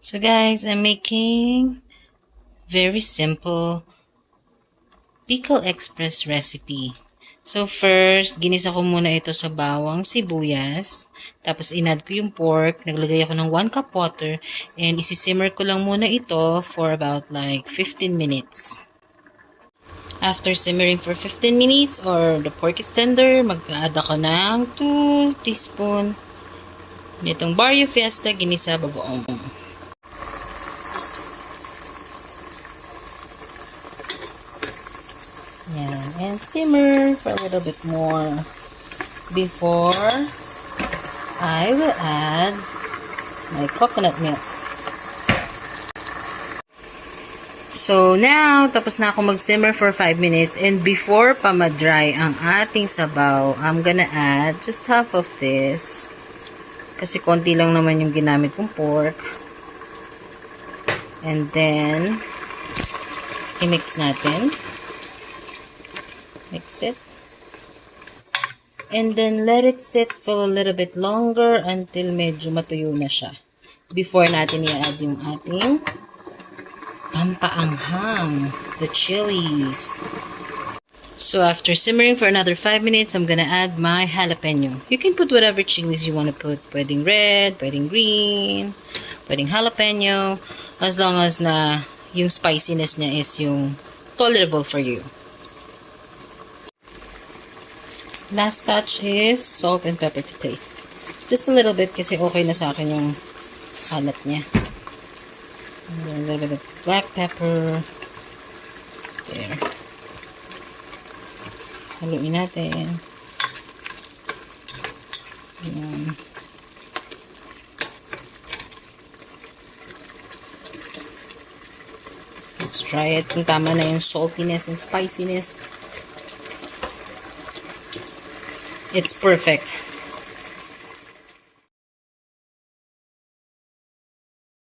So guys, I'm making very simple Bicol Express recipe. So first, ginisa ko muna ito sa bawang sibuyas. Tapos inad ko yung pork. Naglagay ako ng 1 cup water. And isisimmer ko lang muna ito for about like 15 minutes. After simmering for 15 minutes or the pork is tender, mag-add ako ng 2 teaspoon nitong Barrio Fiesta ginisa bagoong. Yan. And simmer for a little bit more before I will add my coconut milk. So now, tapos na ako mag-simmer for 5 minutes, and before pa ma-dry ang ating sabaw, I'm gonna add just half of this. Kasi konti lang naman yung ginamit kong pork. And then, i-mix natin. Mix it. And then, let it sit for a little bit longer until medyo matuyo na siya. Before natin i-add yung ating pampaanghang, the chilies. So, after simmering for another 5 minutes, I'm gonna add my jalapeno. You can put whatever chilies you want to put. Pwedeng red, pwedeng green, pwedeng jalapeno, as long as na yung spiciness niya is yung tolerable for you. Last touch is salt and pepper to taste. Just a little bit kasi okay na sa akin yung alat niya. A little bit of black pepper. There. Haluin natin. Ayan. Let's try it kung tama na yung saltiness and spiciness. It's perfect.